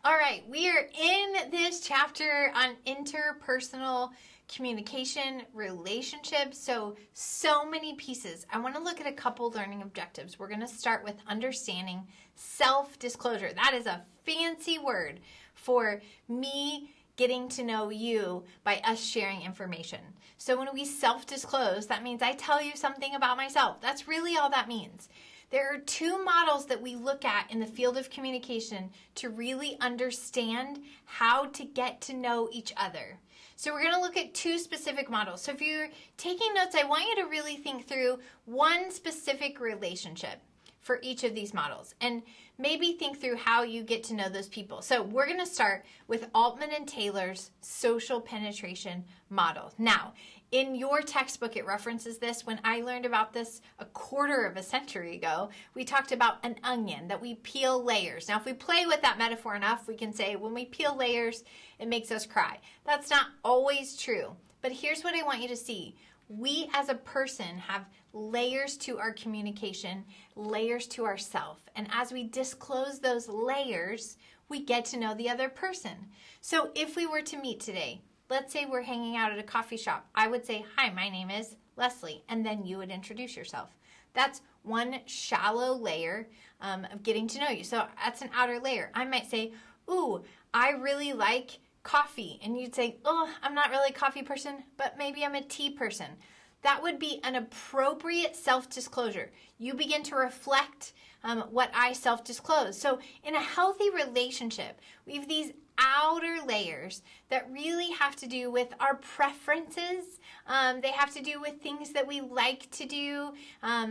All right, we are in this chapter on interpersonal communication, relationships. So many pieces. I want to look at a couple learning objectives. We're going to start with understanding self-disclosure. That is a fancy word for me getting to know you by us sharing information. So when we self-disclose, that means I tell you something about myself. That's really all that means. There are two models that we look at in the field of communication to really understand how to get to know each other. So we're going to look at two specific models. So if you're taking notes, I want you to really think through one specific relationship for each of these models and maybe think through how you get to know those people. So we're going to start with Altman and Taylor's social penetration model. Now, in your textbook, it references this. When I learned about this a quarter of a century ago, we talked about an onion, that we peel layers. Now, if we play with that metaphor enough, we can say when we peel layers, it makes us cry. That's not always true. But here's what I want you to see. We as a person have layers to our communication, layers to ourself. And as we disclose those layers, we get to know the other person. So if we were to meet today, let's say we're hanging out at a coffee shop, I would say, "Hi, my name is Leslie," and then you would introduce yourself. That's one shallow layer of getting to know you. So that's an outer layer. I might say, "Ooh, I really like coffee," and you'd say, "Oh, I'm not really a coffee person, but maybe I'm a tea person." That would be an appropriate self-disclosure. You begin to reflect what I self-disclose. So in a healthy relationship, we have these outer layers that really have to do with our preferences. They have to do with things that we like to do,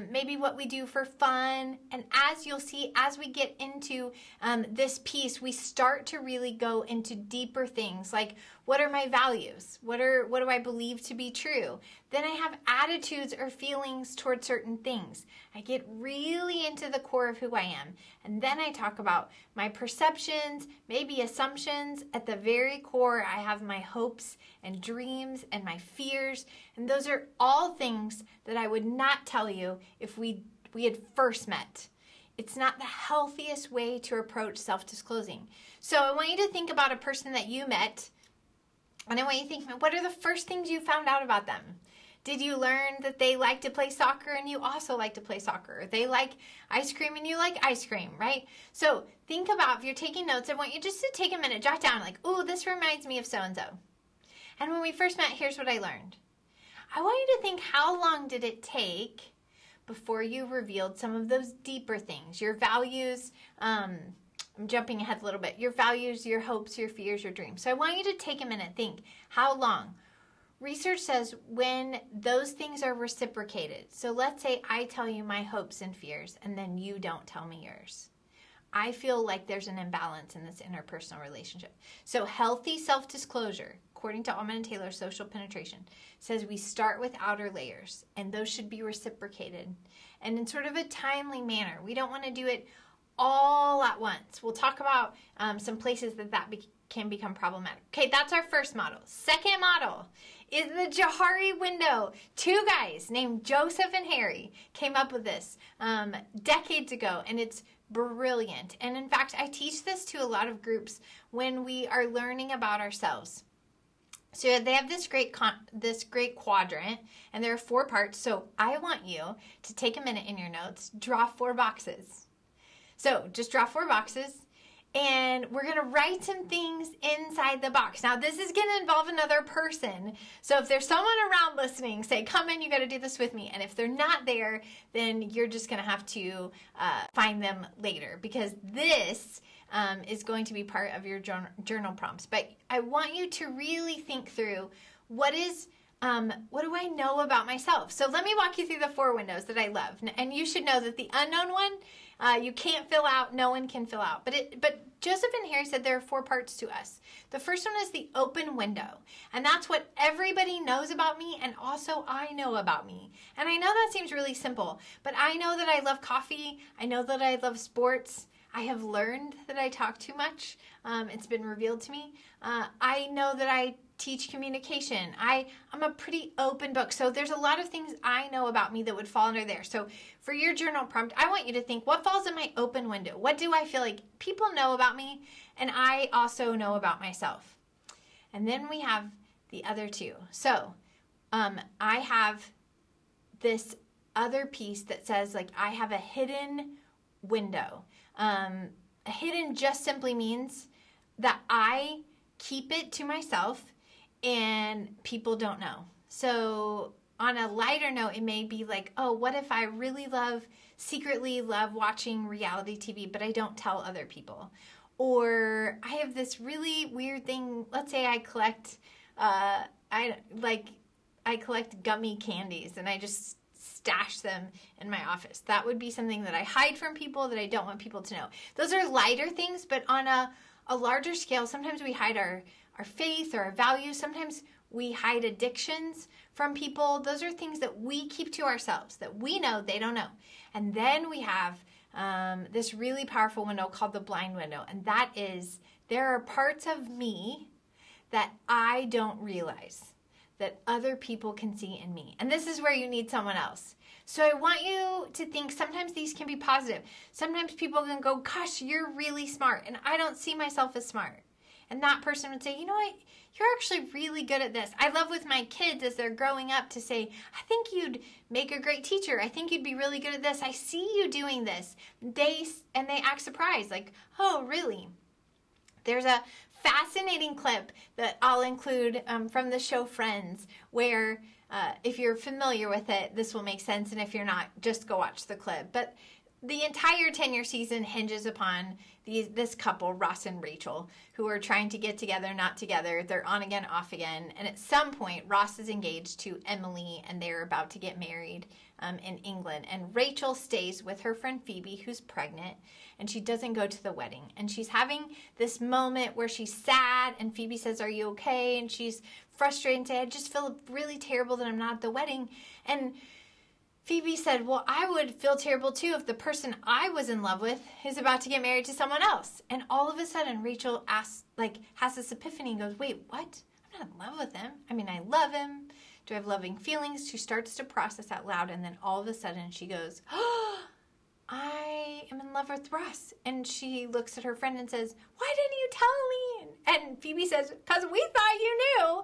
maybe what we do for fun. And as you'll see, as we get into this piece, we start to really go into deeper things like, what are my values? What do I believe to be true? Then I have attitudes or feelings toward certain things. I get really into the core of who I am. And then I talk about my perceptions, maybe assumptions. At the very core, I have my hopes and dreams and my fears. And those are all things that I would not tell you if we had first met. It's not the healthiest way to approach self-disclosing. So I want you to think about a person that you met. And I want you to think, what are the first things you found out about them? Did you learn that they like to play soccer and you also like to play soccer? Or they like ice cream and you like ice cream, right? So think about, if you're taking notes, I want you just to take a minute, jot down like, "Ooh, this reminds me of so-and-so. And when we first met, here's what I learned." I want you to think, how long did it take before you revealed some of those deeper things? Your values, I'm jumping ahead a little bit. Your values, your hopes, your fears, your dreams. So I want you to take a minute, think, how long? Research says when those things are reciprocated. So let's say I tell you my hopes and fears and then you don't tell me yours. I feel like there's an imbalance in this interpersonal relationship. So healthy self-disclosure, according to Altman and Taylor's social penetration, says we start with outer layers and those should be reciprocated and in sort of a timely manner. We don't want to do it all at once. We'll talk about some places that can become problematic. Okay, that's our first model. Second model is the Johari window. Two guys named Joseph and Harry came up with this decades ago, and it's brilliant. And in fact, I teach this to a lot of groups when we are learning about ourselves. So they have this great quadrant, and there are 4 parts. So I want you to take a minute in your notes, draw 4 boxes. So just draw 4 boxes. And we're going to write some things inside the box. Now, this is going to involve another person. So if there's someone around listening, say, "Come in, you got to do this with me." And if they're not there, then you're just going to have to find them later, because this is going to be part of your journal prompts. But I want you to really think through what do I know about myself? So let me walk you through the 4 windows that I love. And you should know that the unknown one, you can't fill out. No one can fill out. But Joseph and Harry said there are 4 parts to us. The first one is the open window. And that's what everybody knows about me and also I know about me. And I know that seems really simple, but I know that I love coffee. I know that I love sports. I have learned that I talk too much. It's been revealed to me. I know that I teach communication. I'm a pretty open book. So there's a lot of things I know about me that would fall under there. So for your journal prompt, I want you to think, what falls in my open window? What do I feel like people know about me and I also know about myself? And then we have the other two. So I have this other piece that says, like, I have a hidden window. Hidden just simply means that I keep it to myself and people don't know. So on a lighter note, it may be like, oh, what if I really secretly love watching reality TV, but I don't tell other people? Or I have this really weird thing. Let's say I collect, I collect gummy candies and I just stash them in my office. That would be something that I hide from people that I don't want people to know. Those are lighter things, but on a larger scale, sometimes we hide our faith or our values. Sometimes we hide addictions from people. Those are things that we keep to ourselves, that we know they don't know. And then we have this really powerful window called the blind window. And that is, there are parts of me that I don't realize that other people can see in me. And this is where you need someone else. So I want you to think sometimes these can be positive. Sometimes people can go, gosh, you're really smart. And I don't see myself as smart. And that person would say, you know what? You're actually really good at this. I love with my kids as they're growing up to say, I think you'd make a great teacher. I think you'd be really good at this. I see you doing this. They act surprised, like, oh, really? There's a fascinating clip that I'll include from the show Friends, where if you're familiar with it, this will make sense. And if you're not, just go watch the clip. But the entire 10-year season hinges upon this couple, Ross and Rachel, who are trying to get together, not together. They're on again, off again. And at some point, Ross is engaged to Emily, and they're about to get married in England. And Rachel stays with her friend Phoebe, who's pregnant, and she doesn't go to the wedding. And she's having this moment where she's sad, and Phoebe says, are you okay? And she's frustrated and says, I just feel really terrible that I'm not at the wedding. And Phoebe said, well, I would feel terrible too if the person I was in love with is about to get married to someone else. And all of a sudden, Rachel has this epiphany and goes, wait, what? I'm not in love with him. I mean, I love him. Do I have loving feelings? She starts to process out loud. And then all of a sudden she goes, oh, I am in love with Ross. And she looks at her friend and says, why didn't you tell me? And Phoebe says, because we thought you knew.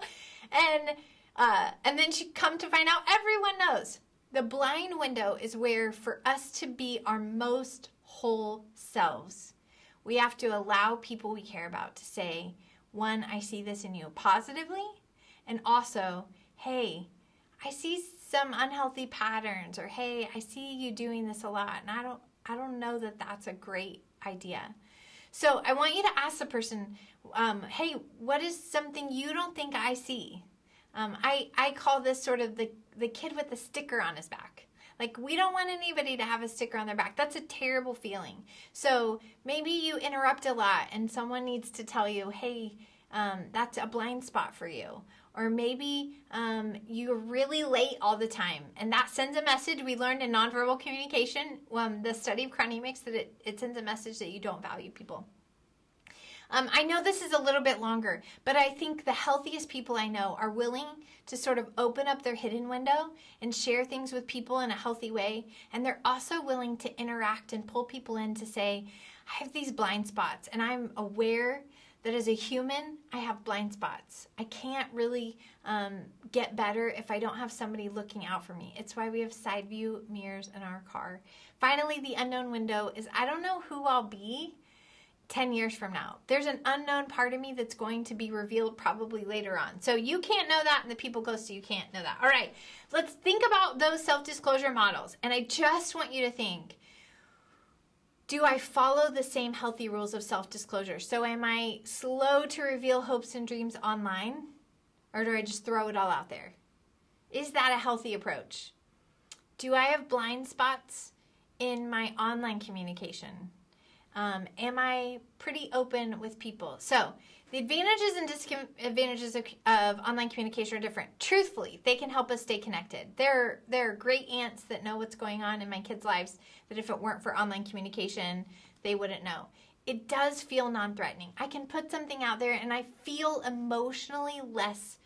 And then she come to find out everyone knows. The blind window is where, for us to be our most whole selves, we have to allow people we care about to say, one, I see this in you positively, and also, hey, I see some unhealthy patterns, or hey, I see you doing this a lot, and I don't know that that's a great idea. So I want you to ask the person, hey, what is something you don't think I see? I call this sort of the kid with the sticker on his back. Like, we don't want anybody to have a sticker on their back. That's a terrible feeling. So maybe you interrupt a lot and someone needs to tell you, hey, that's a blind spot for you. Or maybe you're really late all the time. And that sends a message. We learned in nonverbal communication, the study of cronemics, that it sends a message that you don't value people. I know this is a little bit longer, but I think the healthiest people I know are willing to sort of open up their hidden window and share things with people in a healthy way. And they're also willing to interact and pull people in to say, I have these blind spots, and I'm aware that as a human, I have blind spots. I can't really get better if I don't have somebody looking out for me. It's why we have side view mirrors in our car. Finally, the unknown window is, I don't know who I'll be 10 years from now. There's an unknown part of me that's going to be revealed probably later on. So you can't know that, and the people close to you can't know that. All right, let's think about those self-disclosure models. And I just want you to think, do I follow the same healthy rules of self-disclosure? So am I slow to reveal hopes and dreams online? Or do I just throw it all out there? Is that a healthy approach? Do I have blind spots in my online communication? Am I pretty open with people? So the advantages and disadvantages of online communication are different. Truthfully, they can help us stay connected. There are great aunts that know what's going on in my kids' lives that if it weren't for online communication, they wouldn't know. It does feel non-threatening. I can put something out there and I feel emotionally less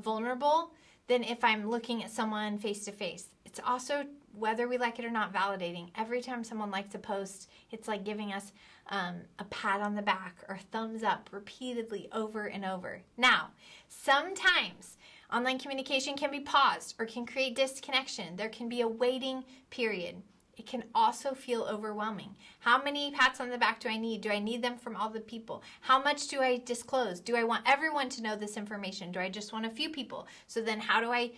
vulnerable than if I'm looking at someone face to face. It's also, whether we like it or not, validating. Every time someone likes a post, it's like giving us a pat on the back or thumbs up repeatedly over and over. Now, sometimes online communication can be paused or can create disconnection. There can be a waiting period. It can also feel overwhelming. How many pats on the back do I need? Do I need them from all the people? How much do I disclose? Do I want everyone to know this information? Do I just want a few people? So then how do I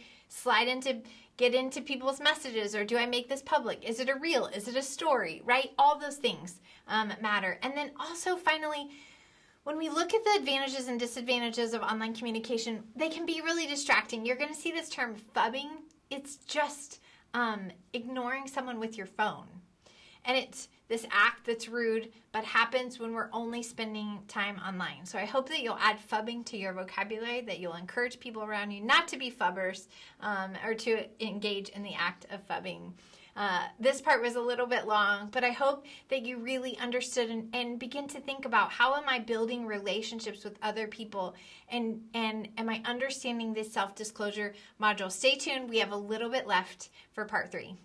get into people's messages, or do I make this public? Is it a reel? Is it a story? Right? All those things matter. And then also finally, when we look at the advantages and disadvantages of online communication, they can be really distracting. You're going to see this term phubbing. It's just ignoring someone with your phone. And it's this act that's rude, but happens when we're only spending time online. So I hope that you'll add phubbing to your vocabulary, that you'll encourage people around you not to be phubbers or to engage in the act of phubbing. This part was a little bit long, but I hope that you really understood and begin to think about, how am I building relationships with other people, and am I understanding this self-disclosure module? Stay tuned. We have a little bit left for part 3.